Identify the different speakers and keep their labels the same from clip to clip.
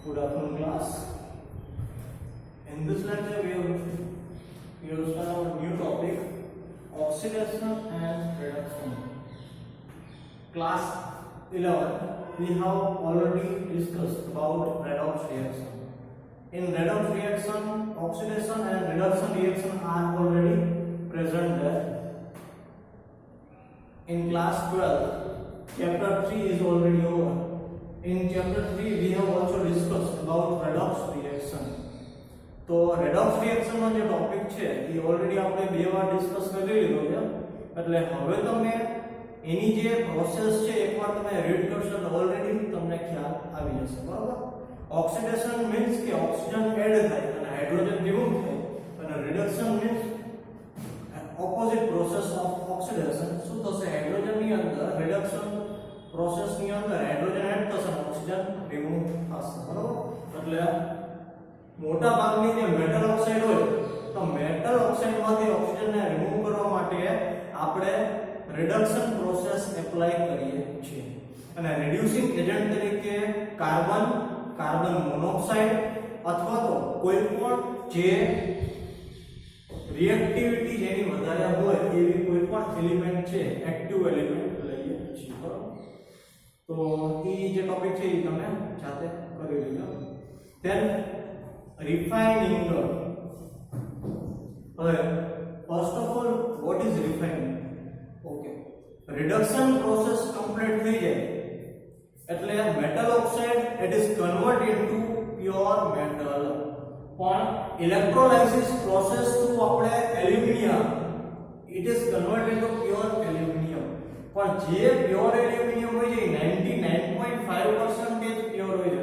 Speaker 1: Good afternoon, class. In this lecture, we will start our new topic, oxidation and reduction. Class 11, we have already discussed about redox reaction. In redox reaction, oxidation and reduction reaction are already present there. In class 12, chapter 3 is already over. In chapter 3 we have also discussed about redox reaction. તો redox reaction નો જે topic છે એ already આપણે બે વાર discuss કરી લીધો છે, એટલે હવે તમે એની જે પ્રોસેસ છે એકવાર તમે રીડ કરશો તો ઓલરેડી તમને ખ્યાલ આવી જશે, બરાબર? ઓક્સિડેશન મીન્સ કે ઓક્સિજન એડ થાય અને હાઇડ્રોજન રિમૂવ થાય, અને reduction means opposite process of oxidation. શું થશે? હાઇડ્રોજન ની અંદર રિડક્શન પ્રોસેસ ની અંદર હાઇડ્રોજન એડ થશે અને ઓક્સિજન રિમૂવ થશે, બરાબર? એટલે મોટા ભાગની જે મેટલ ઓક્સાઇડ હોય તો મેટલ ઓક્સાઇડ માંથી ઓક્સિજન ને રિમૂવ કરવા માટે આપણે રિડક્શન પ્રોસેસ એપ્લાય કરીએ છીએ, અને રિડ્યુસિંગ એજન્ટ તરીકે કાર્બન મોનોક્સાઇડ અથવા તો કોઈ પણ જે રિએક્ટિવિટી જેની વધારે હોય એવી કોઈ પણ એલિમેન્ટ છે, એક્ટિવ એલિમેન્ટ લઈએ છીએ, બરાબર? તો એ જે ટોપિક છે એ તમે જાતે કરી લેજો. Then refining. First of all, what is refining? Okay, reduction process complete થઈ જાય એટલે metal oxide it is converted into pure metal. પણ electrolysis process through આપણે aluminium it is converted into pure aluminium. પણ જે pure aluminium હોય છે 99.5% pure હોય છે,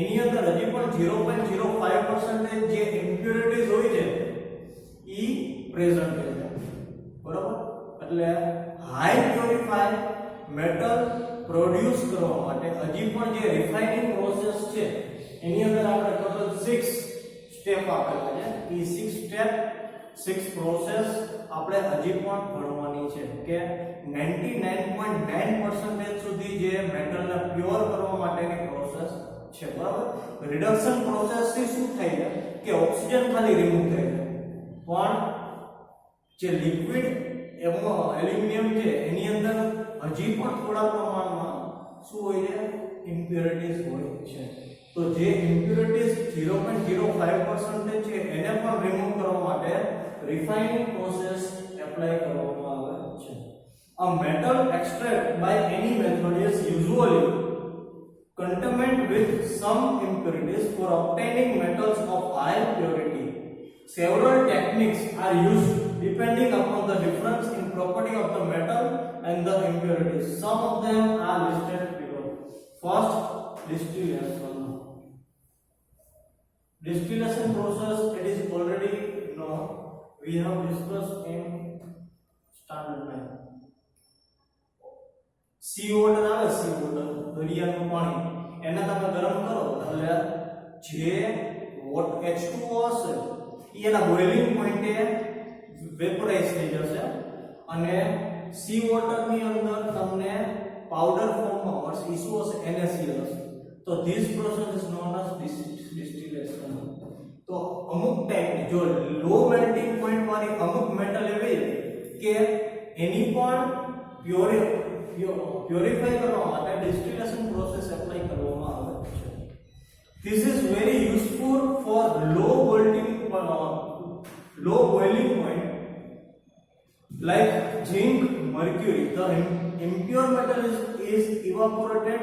Speaker 1: એની અંદર હજી પણ 0.05% જે ઇમ્પ્યોરિટીઝ હોય છે ઈ પ્રેઝન્ટ હોય છે, બરાબર? એટલે હાઈ પ્યોરિફાઈડ મેટલ પ્રોડ્યુસ કરવા માટે હજી પણ જે રિફાઇનિંગ પ્રોસેસ છે એની અંદર આપણે ટોટલ 6 સ્ટેપ આપેલા છે. ઈ 6 સ્ટેપ 6 પ્રોસેસ આપણે હજી પણ ભણવાની છે કે 99.9% સુધી જે મેટલને પ્યોર કરવા માટેની પ્રોસેસ છે, બરાબર? રિડક્શન પ્રોસેસ થી શું થાય છે કે ઓક્સિજન ખાલી રિમૂવ થાય છે, પણ જે લિક્વિડ એલ્યુમિનિયમ છે એની અંદર હજી પણ થોડા પ્રમાણમાં શું હોય છે? ઇમ્પ્યોરિટીઝ હોય છે. તો જે ઇમ્પ્યોરિટીઝ 0.05% છે એને પણ રિમૂવ કરવા માટે રિફાઇનિંગ પ્રોસેસ એપ્લાય કરવામાં આવે છે. A metal extract by any method is usually contained with some impurities for obtaining metals of high purity. Several techniques are used depending upon the difference in property of the metal and the impurities. Some of them are listed below. First, distillation. Distillation process, it is already known. We have discussed in standard 9. C water આવે, C water દરિયાનું પાણી, એને તમે ગરમ કરો એટલે જે H2O હશે એ એના બોઇલિંગ પોઈન્ટે વેપોરાઇઝ થઈ જશે અને સી વોટરની અંદર તમને પાવડર ફોર્મમાં મળશે. ઈ શું હશે? NaCl હશે. તો this process is known as distillation. તો અમુક ટાઈપ જો લો મેલ્ટિંગ પોઈન્ટ વાળી અમુક મેટલ એવી કે એની પણ પ્યોરિફાઈ કરવા માટે ડિસ્ટિલેશન પ્રોસેસ એપ્લાય કરવામાં આવે છે. This is very useful for low boiling point like zinc, mercury. The impure metal is evaporated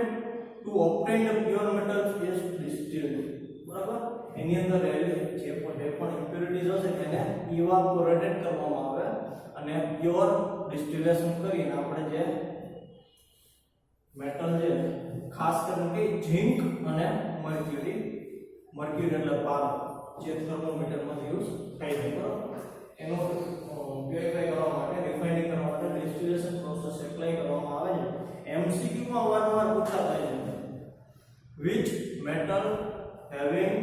Speaker 1: to obtain the pure metal is distilled. બરાબર? એની અંદર જે પણ impurities હશે તેને evaporated કરવામાં આવે અને પ્યોર ડિસ્ટિલેશન કરીને આપણે જે મેટલ છે ખાસ કરીને કે ઝિંક અને મર્ક્યુરી એટલે પારો જે થર્મોમીટરમાં યુઝ થાય છે, બરાબર? એનો પ્યોરિફાઈ કરવા માટે રિફાઇનિંગ કરવા માટે ડિસ્ટિલેશન પ્રોસેસ એપ્લાય કરવામાં આવે છે. MCQ માં વારંવાર પૂછાતા છે which metal having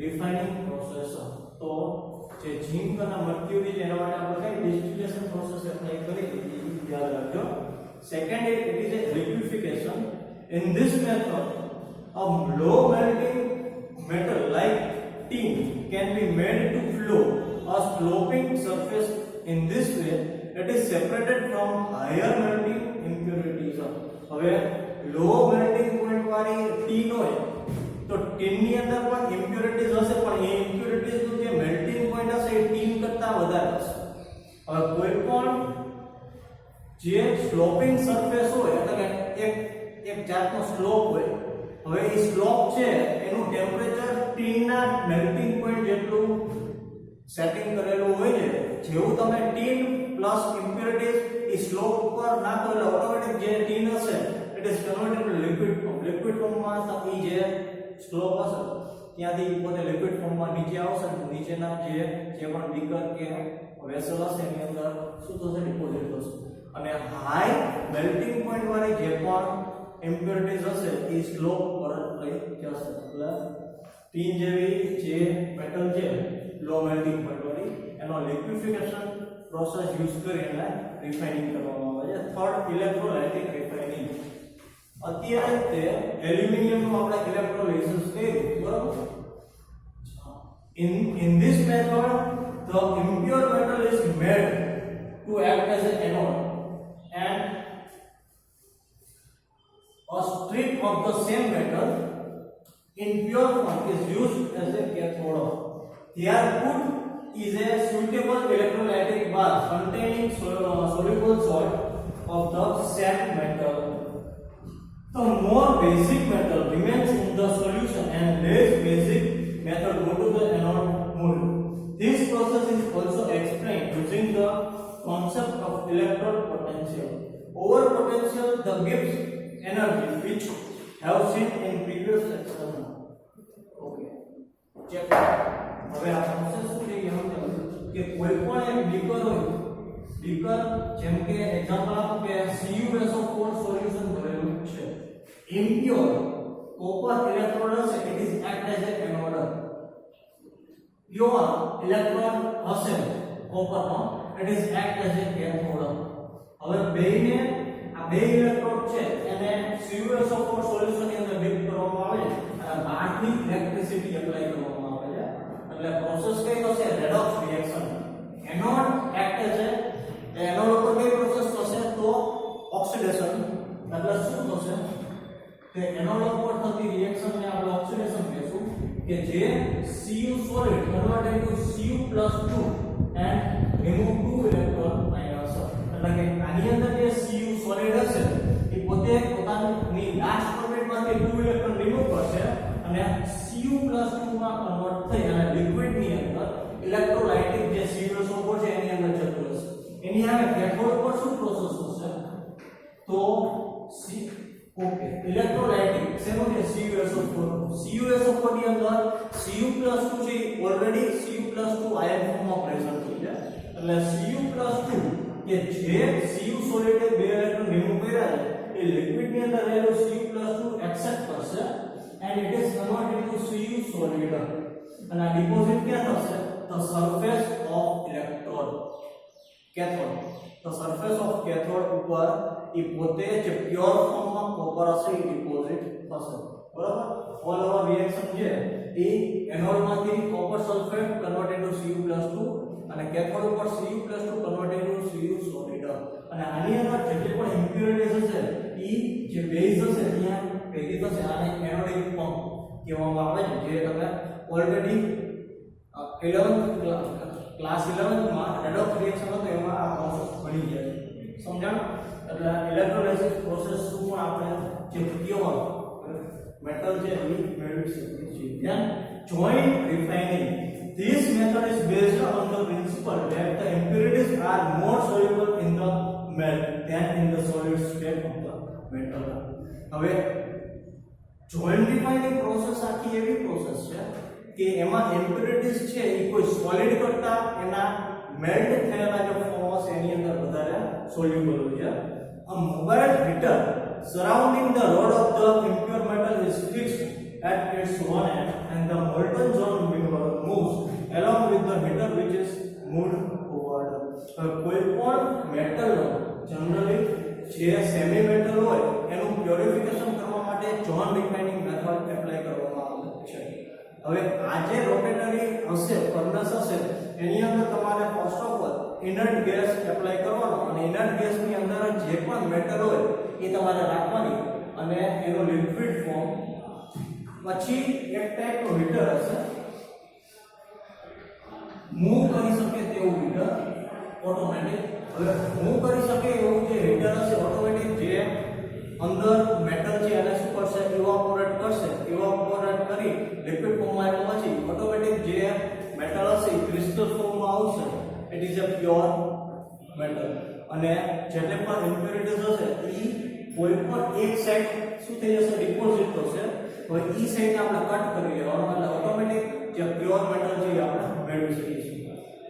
Speaker 1: refining process. તો જે ઝિંક અને મર્ક્યુરી છે એના માટે આપણે કઈ ડિસ્ટિલેશન પ્રોસેસ એપ્લાય કરી યાદ રાખજો. Second, it is a liquefaction. In this method A low melting metal like tin can be made to flow a sloping surface in this way that is separated from higher melting impurities. હવે લો melting point વાળી tin હોય તો tin ની અંદર પણ ઇમ્પ્યોરિટીઝ હશે, પણ એ ઇમ્પ્યોરિટીઝ નું જે મેલ્ટિંગ પોઈન્ટ હશે એ ટીન કરતા વધારે હશે. હવે કોઈ પણ જે સ્લોપિંગ સરફેસ હોય એટલે કે એક જાતનો સ્લોપ હોય, હવે એ સ્લોપ છે એનું ટેમ્પરેચર ટીન ના મેલ્ટિંગ પોઈન્ટ જેટલું સેટિંગ કરેલું હોય છે. જેવું તમે ટીન પ્લસ ઇમ્પ્યોરિટીઝ એ સ્લોપ ઉપર નાખો એટલે ઓટોમેટિક જે ટીન હશે it is converted to liquid form. Liquid ફોર્મમાં એ જે સ્લોપ હશે ત્યાંથી પોતે લિક્વિડ ફોર્મમાં નીચે આવશે, નીચેના જે પણ બીકર કે વેસલ હશે એની અંદર શું થશે? ડિપોઝિટ થશે. અને હાઈ મેલ્ટિંગ પોઈન્ટ વાળી જે પણ ઇમ્પ્યોરિટીઝ હશે એ સ્લોપ પર લઈ જશે. એટલે ટીન જેવી જે મેટલ છે લો મેલ્ટિંગ પોઈન્ટ વાળી એનો લિક્વિફિકેશન પ્રોસેસ યુઝ કરીને રિફાઇનિંગ કરવામાં આવે છે. Third, electrolytic refining. અત્યારે તે એલ્યુમિનિયમ નું આપણે ઇલેક્ટ્રોલિસિસ કર્યું, બરાબર? In this method the impure metal is made to act as an anode and a strip of the same metal in pure form is used as a cathode. Here put is a suitable electrolytic bath containing soluble salt of the same metal. The more basic metal remains in the solution and less basic metal go to the anode mold. This process is also explained using the concept of electrode potential. Over potential the gives energy which have seen in previous section. Okay. Check. હવે આ process શું છે કે કોઈ પણ એક beaker હોય, beaker જેમ કે એક્ઝામ્પલ આપો કે CuSO4 સોલ્યુશન ભરેલું છે, impure copper electrode હશે it is act as a anode, pure electrode હશે copper no it is act as a cathode. હવે બેને આ બે ઇલેક્ટ્રોડ છે એને CuSO4 સોલ્યુશન ની અંદર ડીપ કરવામાં આવે અને બહારથી ઇલેક્ટ્રિસિટી એપ્લાય કરવામાં આવે છે. એટલે પ્રોસેસ કઈ થશે? Redox reaction. Anode act as a anode ઉપર કઈ પ્રોસેસ થશે? તો ઓક્સિડેશન. એટલે શું થશે કે એનોડ ઉપર થતી રિએક્શન ને આપણે ઓક્સિડેશન કહીશું કે જે Cu solid convert into Cu+2 and remove 2 electron minus. એટલે કે આની અંદર જે Cu solid હશે એ પોતે પોતાની લાસ્ટ ઓર્બિટ માંથી 2 ઇલેક્ટ્રોન રિમૂવ કરશે અને Cu+2 માં કન્વર્ટ થઈ અને લિક્વિડ ની અંદર ઇલેક્ટ્રોલાઇટિક જે CuSO4 છે એની અંદર જતું રહેશે. એની આગળ કેથોડ પર શું પ્રોસેસ થશે? તો ઓકે ઇલેક્ટ્રોલાઇટિક શેનો છે? CuSO4. CuSO4 ની અંદર Cu+2 છે ઓલરેડી Cu+2 આયન ફોર્મમાં પ્રેઝન્ટ થઈ છે. એટલે Cu+2 કે જે Cu સોલિડ એ બે ઇલેક્ટ્રોન રિમૂવ કર્યા છે એ લિક્વિડ ની અંદર રહેલો Cu+2 એક્સેપ્ટ કરશે and it is converted into Cu solid. અને આ ડિપોઝિટ ક્યાં થશે? the surface of electrode cathode. the surface of cathode ઉપર એ પોતે જે પ્યોર ફોર્મમાં કોપર હશે એ ડિપોઝિટ થશે, બરાબર? ઓલ ઓવર રિએક્શન છે એ એનોડ માંથી copper sulphate convert into Cu+2 અને કેથોડ ઉપર Cu+2 convert into Cu solid. અને આની અંદર જેટલી પણ ઇમ્પ્યોરિટીઝ હશે એ જે બેઝ હશે ત્યાં ભેગી થશે. આને એનોડિક ફોર્મ કહેવામાં આવે છે, જે તમે ઓલરેડી 11th ક્લાસ 11th માં રેડોક્સ રિએક્શન હતો એમાં આ પ્રોસેસ ભણી ગયા છે. સમજાણું? એટલે ઇલેક્ટ્રોલાઇસિસ પ્રોસેસ શું પણ આપણે જે પ્યોર metal છે એ મેળવી શકીએ છીએ. Then joint refining. This method is based on the principle that the impurities are more soluble in the melt than in the solid state of the metal. હવે joint refining process આખી એવી process છે કે એમાં impurities છે એ કોઈ solid કરતા એના મેલ્ટ થયેલા જે ફોર્મ હશે એની અંદર વધારે સોલ્યુબલ હોય છે. A mobile heater surrounding the rod of the impure metal is fixed at its one end and the molten zone moves along with the heater which is moved forward. કોઈ પણ metal generally જે semi metal હોય એનું purification કરવા માટે zone refining method હવે આ જે રોટેટરી હશે ફર્નેસ હશે એની અંદર તમારે first of all inert gas apply કરવાનો અને ઇનર્ટ ગેસ ની અંદર જે પણ મેટલ હોય એ તમારે રાખવાની અને એનો લિક્વિડ ફોર્મ પછી એક ટાઈપનું હીટર હશે મૂવ કરી શકે તેવું હીટર ઓટોમેટિક હવે મૂવ કરી શકે એવું જે હીટર હશે ઓટોમેટિક જે અંદર મેટલ છે એને શું કરશે ઇવાપોરેટ કરશે ઇવાપોરેટ કરી લિક્વિડ ફોર્મમાં આવ્યા પછી ઓટોમેટિક જે મેટલ હશે ક્રિસ્ટલ ફોર્મમાં આવશે it is a pure metal અને જેટલે પણ ઇમ્પ્યોરિટીઝ હશે એ કોઈ પણ એક સાઈડ શું થઈ જશે ડિપોઝિટ થશે હવે ઈ સાઈડ આપણે કટ કરી લેવાનો એટલે ઓટોમેટિક જે પ્યોર મેટલ છે એ આપણે મેળવી શકીએ છીએ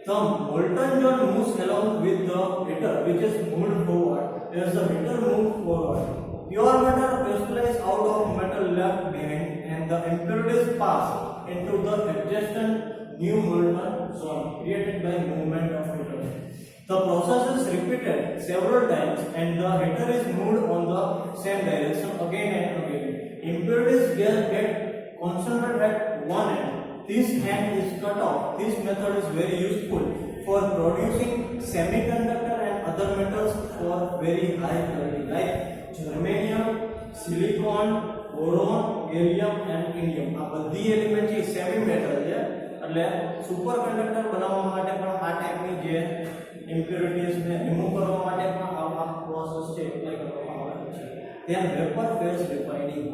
Speaker 1: The molten iron moves along with the heater which is moved forward as the heater moves forward. Pure matter crystallizes out of metal left behind and the impurities pass into the adjacent new molten zone created by movement of heater. The process is repeated several times and the heater is moved on the same direction again and again. Impurities get concentrated at one end. This end is cut off. This method is very useful for producing semiconductor and other metals for very high purity like germanium, silicon, boron, gallium and indium. આ બધી element છે semi metal છે એટલે super conductor બનાવવા માટે પણ આ ટાઈપની જે ઇમ્પ્યોરિટીઝ ને રિમૂવ કરવા માટે પણ આ પ્રોસેસ છે એપ્લાય કરવામાં આવે છે. ત્યાં vapour phase refining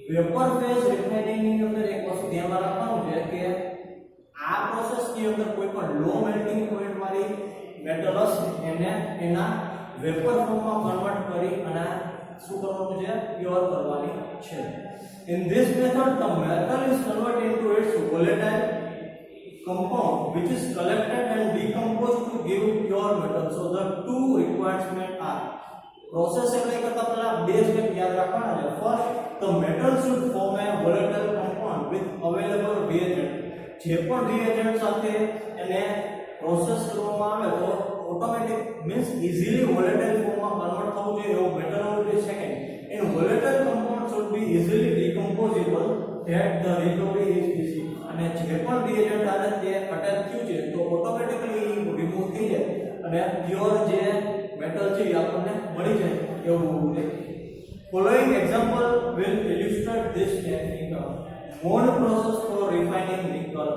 Speaker 1: vapour phase refining ની અંદર એક વસ્તુ ધ્યાનમાં રાખવાનું છે કે આ પ્રોસેસ ની અંદર કોઈ પણ લો મેલ્ટિંગ પોઈન્ટ વાળી મેટલ હશે એને એના વેપર ફોર્મમાં કન્વર્ટ કરી અને શું કરવાનું છે પ્યોર કરવાની છે. In this method the metal is converted into its volatile compound which is collected and decomposed to give pure metal. So the two requirements are process apply કરતા પહેલા બે સ્ટેપ યાદ રાખવાના છે. First the metal should form a volatile compound with available reagent. જે પણ reagent સાથે એને પ્રોસેસ કરવામાં આવે તો ઓટોમેટિક મીન્સ ઇઝીલી volatile ફોર્મમાં કન્વર્ટ થવું જોઈએ એવું મેટલ હોવું જોઈએ. Second in volatile compound should be easily decomposable that the recovery is easy. અને જે પણ reagent આને તે અટેચ થયું છે તો ઓટોમેટિકલી રિમૂવ થઈ જાય અને પ્યોર જે મેટલ છે એ આપણને મળી જાય એવું હોવું જોઈએ. Following example will illustrate this technique. Mond process for refining nickel.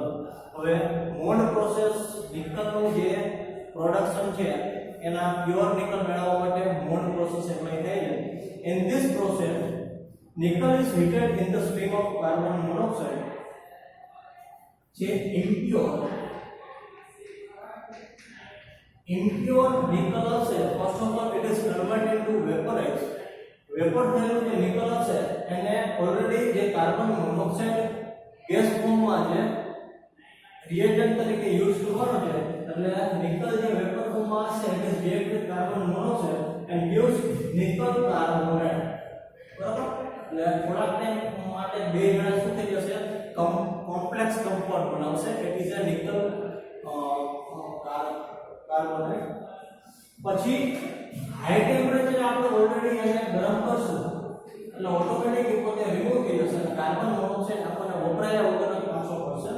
Speaker 1: હવે મોન્ડ પ્રોસેસ નિકલનું જે પ્રોડક્શન છે એના પ્યોર નિકલ મેળવવા માટે મોન્ડ પ્રોસેસ એપ્લાય થાય છે. In this process nickel is heated in the stream of carbon monoxide. જે impure nickel હશે first of all it is converted into vaporized. Vapour થયેલું જે નિકલ હશે એને ઓલરેડી જે કાર્બન મોનોક્સાઇડ ગેસ ફોર્મમાં છે રિએજન્ટ તરીકે યુઝ કરવાનો છે એટલે નિકલ જે વેપર ફોર્મમાં હશે it is react with carbon monoxide and gives nickel carbonate. બરાબર એટલે થોડાક ટાઈમ માટે બે જણા શું થઈ જશે કોમ્પ્લેક્સ કમ્પાઉન્ડ બનાવશે it is a nickel carbonate. પછી હાઈ ટેમ્પરેચર આપણે ઓલરેડી એને ગરમ કરશું એટલે ઓટોમેટિક પોતે રિમૂવ થઈ જશે અને કાર્બન મોનોક્સાઇડ આપણને વપરાયા વગર પાછો પડશે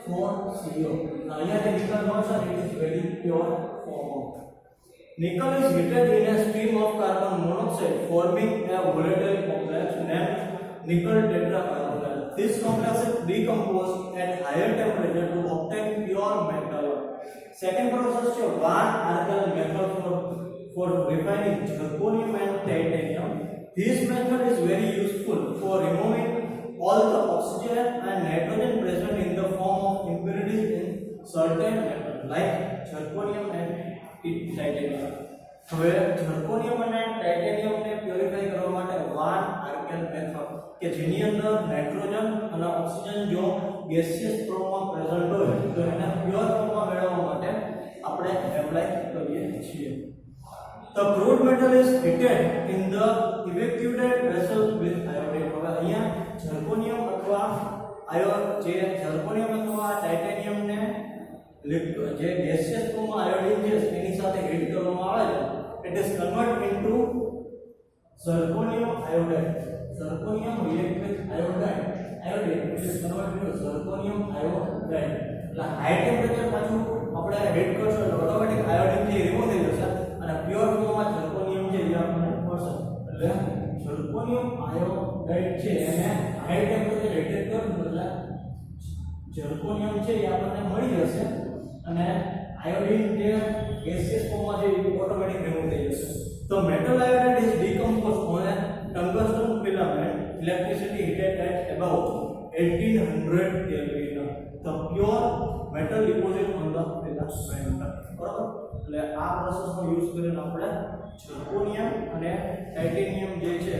Speaker 1: Ni+4CO. અહીંયા જે નિકલ મળશે it is very pure form. Nickel is heated in a stream of carbon monoxide forming a volatile complex named nickel tetracarbonate. This complex is decomposed at higher temperature to obtain pure metal. Second process is one argon method for refining zirconium and titanium. This method is very useful for removing all the oxygen and nitrogen present in the form of impurities in certain metals like zirconium and titanium. હવે zirconium અને titanium ને પ્યોરિફાઈ કરવા માટે one argon method કે જેની અંદર nitrogen અને oxygen જો ગેસિયસ ફોર્મમાં પ્રેઝન્ટ હોય તો એને પ્યોર ફોર્મમાં મેળવવા માટે આપણે એપ્લાય કરીએ છીએ. The crude metal is heated in the evacuated vessel with iodine. હવે અહીંયા zirconium અથવા જે zirconium અથવા titanium ને જે ગેસિયસ ફોર્મમાં આયોડિન છે એની સાથે હીટ કરવામાં આવે છે it is convert into zirconium iodide. zirconium react with iodine which is converted to zirconium iodide એટલે હાઈ ટેમ્પરેચર પાછું આપણે હીટ કરશું એટલે ઓટોમેટિક આયોડિન જે રિમૂવ થઈ જશે અને પ્યોર ફોર્મમાં zirconium જે આપણને મળશે એટલે zirconium iodide છે એને હાઈ ટેમ્પરેચર હીટ કરશું એટલે zirconium છે એ આપણને મળી જશે અને iodine જે gaseous ફોર્મમાં જે ઓટોમેટિક રિમૂવ થઈ જશે. તો metal iodide is decomposed on a tungsten filament electricity heated at about 1800 Kelvin. The pure metal deposit on the filament. બરાબર એટલે આ પ્રોસેસનો યુઝ કરીને આપણે zirconium અને titanium જે છે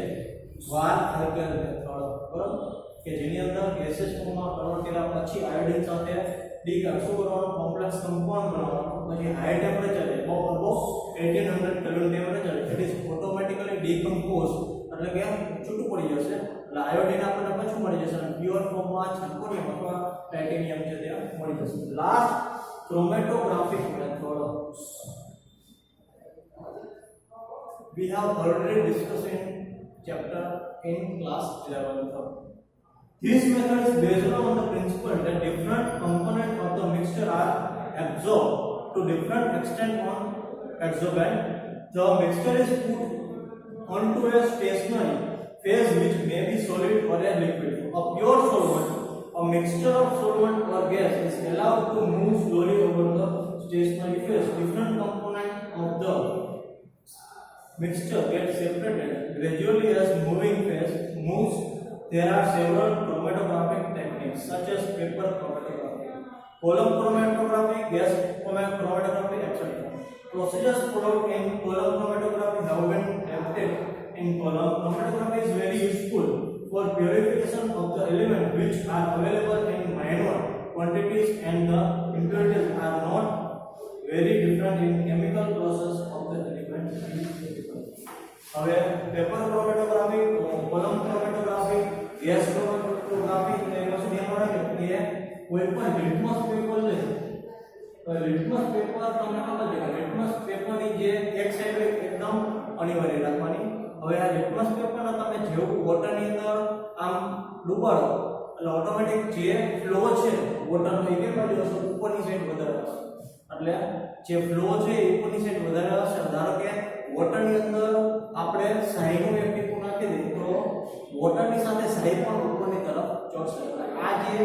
Speaker 1: વાલ આલ્કેલ મેથડ બરાબર કે જેની અંદર ગેસિયસ ફોર્મમાં કન્વર્ટ કર્યા પછી આયોડિન સાથે શું કરવાનું કોમ્પ્લેક્સ કમ્પાઉન્ડ બનાવવાનું પછી high temperature almost 1800 kelvin temperature it is automatically decompose એટલે કે છૂટું પડી જશે એટલે આયોડિન આપણને પાછું મળી જશે અને પ્યોર ફોર્મમાં zirconium અથવા ટાઇટેનિયમ છે તે મળી જશે. Last chromatographic method we have already discussed in chapter in class 11th. This method is based on the principle that different components of the mixture are absorbed to different extent on adsorbent. The mixture is put onto a stationary phase which may be solid or a liquid. A pure solvent, a mixture of solvent or gas is allowed to move slowly over the stationary phase. Different components of the mixture get separated gradually as moving phase moves. There are several chromatographic techniques such as paper chromatography, column chromatography, gas chromatography, etc. Procedures followed in column chromatography have been adapted. In column chromatography is very useful for purification of the elements which are available in minor quantities and the impurities are not very different in chemical process of the elements. હવે paper chromatography, column chromatography, gas chromatography ને એમાં સુધી આપણે કે કોઈ પણ litmus paper લે તો લિટમસ પેપર તમને ખબર છે કે લિટમસ પેપરની જે એક સાઈડ એકદમ અનિવાર્ય રાખવાની. હવે આ લિટમસ પેપરને તમે જેવું વોટરની અંદર આમ ડૂબાડો એટલે ઓટોમેટિક જે ફ્લો છે વોટરનો એ કે બાજુ હશે ઉપરની સાઈડ વધારે હશે એટલે જે ફ્લો છે એ ઉપરની સાઈડ વધારે હશે. ધારો કે વોટરની અંદર આપણે શાહીનું એક ટીપું નાખી દઈએ તો વોટરની સાથે શાહી પણ ઉપરની તરફ ચડશે. આ જે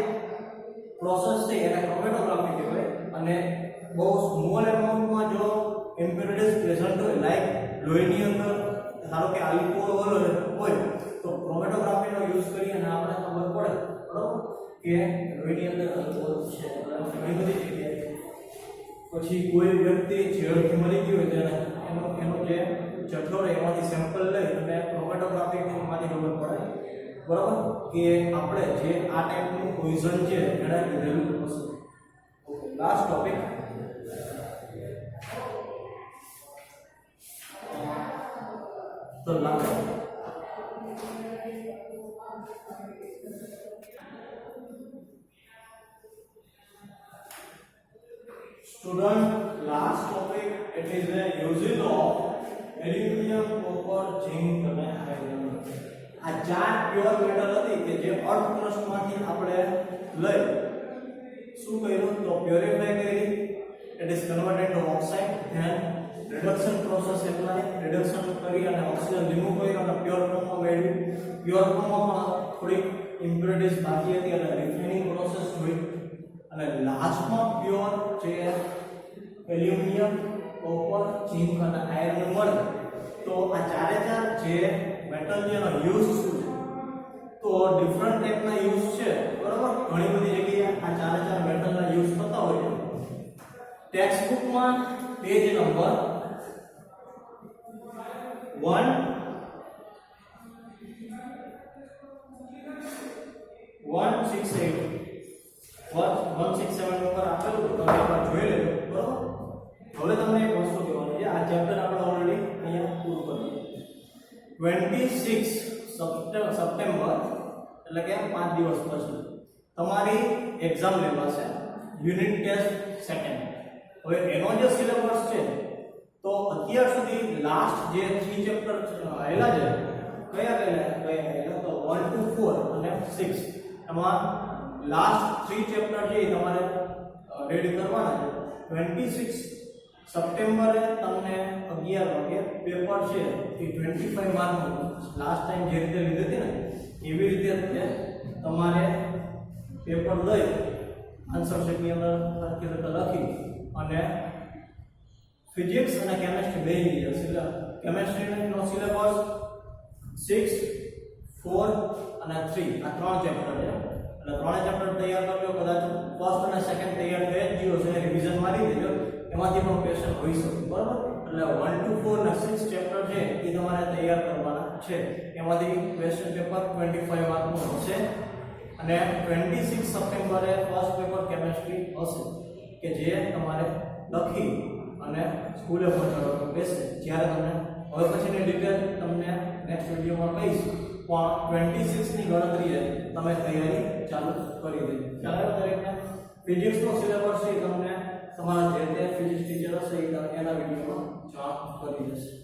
Speaker 1: પ્રોસેસ છે એને ક્રોમેટોગ્રાફી કહેવાય અને બહુ સ્મોલ એમાઉન્ટમાં જો ઇમ્પ્યોરિટીઝ પ્રેઝન્ટ હોય લાઈક લોહીની અંદર ધારો કે આલ્કોહોલ હોય તો ક્રોમેટોગ્રાફીનો યુઝ કરી અને આપણે ખબર પડે બરાબર કે લોહીની અંદર આલ્કોહોલ છે ઘણી બધી જગ્યાએ. પછી કોઈ વ્યક્તિ ઝેરથી મરી ગયો હોય તેને એનો જે જથ્થો રહે એમાંથી સેમ્પલ લઈ અને ક્રોમેટોગ્રાફીમાંથી ખબર પડે બરાબર કે આપણે જે આ ટાઈપનું પોઈઝન છે એને લીધેલું હશે. ઓકે લાસ્ટ ટોપિક તો student last topic it is the uses of aluminum, copper, zinc અને iron. આ ચાર પ્યોર મેટલ હતી કે જે અર્થ ક્રસ્ટમાંથી આપણે લઈ શું કર્યું તો પ્યોરિફાઈ કરી it is converted to oxide then reduction process apply reduction કરી અને ઓક્સિજન રિમૂવ કરી અને પ્યોર ફોર્મમાં મેળવી. પ્યોર ફોર્મમાં પણ થોડી ઇમ્પ્યોરિટીઝ બાકી હતી અને રિફાઇનિંગ પ્રોસેસ જોઈ અને લાસ્ટમાં પ્યોર જે એલ્યુમિનિયમ, કોપર, ઝિંક અને આયર્ન મળે તો આ ચારે ચાર જે મેટલ જેનો યુઝ શું છે તો ડિફરન્ટ ટાઈપના યુઝ છે બરાબર. ઘણી બધી જગ્યાએ આ ચારે ચાર મેટલના યુઝ થતા હોય છે. ટેક્સ્ટ બુકમાં પેજ નંબર 167 ઉપર આપેલું તો તમે એકવાર જોઈ લેજો બરાબર. હવે તમને એક વસ્તુ કહેવાની છે આ ચેપ્ટર આપણે ઓલરેડી અહીંયા પૂરું કરી દીધું. 26 સપ્ટેમ્બર એટલે કે 5 દિવસ પછી તમારી એક્ઝામ લેવાશે યુનિટ ટેસ્ટ સેકન્ડ. હવે એનો જે સિલેબસ છે તો અત્યાર સુધી લાસ્ટ જે 3 ચેપ્ટર આવેલા છે કયા કયા તો 1 to 4 અને 6 એમાં લાસ્ટ 3 ચેપ્ટર છે એ તમારે રેડી કરવાના છે 26 સપ્ટેમ્બરે તમને 11 વાગે પેપર છે એ 25 માર્કનું લાસ્ટ ટાઈમ જે રીતે લીધી હતી ને એવી રીતે તમારે પેપર લઈ આન્સર શીટની અંદર સરખી રીતે લખી અને ફિઝિક્સ અને કેમેસ્ટ્રી બે લીધા એટલે કેમેસ્ટ્રીનો સિલેબસ 6 4 અને 3 આ ત્રણ ચેપ્ટર છે એટલે ત્રણ ચેપ્ટર તૈયાર કરજો કદાચ ફર્સ્ટ અને સેકન્ડ તૈયાર થઈ જ ગયો છે રિવિઝન મારી દેજો એમાંથી પણ ક્વેશ્ચન હોઈ શકે બરાબર એટલે 1 to 4 અને 6 ચેપ્ટર છે એ તમારે તૈયાર કરવાના છે એમાંથી ક્વેશ્ચન પેપર 25 માર્કનું હશે અને 26 સપ્ટેમ્બરે ફર્સ્ટ પેપર કેમેસ્ટ્રી હશે કે જે તમારે લખી અને સ્કૂલે પહોંચાડવાનું રહેશે જ્યારે તમને હવે પછીની ડિટેલ તમને નેક્સ્ટ વિડિયોમાં કહીશ પણ 26 ની ગણતરીએ તમે તૈયારી ચાલુ કરી દેજો ખ્યાલ આવ્યો દરેકને ફિઝિક્સનો સિલેબસ છે તમને તમારા જે તે ફિઝિક્સ ટીચર હશે એના વિડિયોમાં જાણ કરી દેશે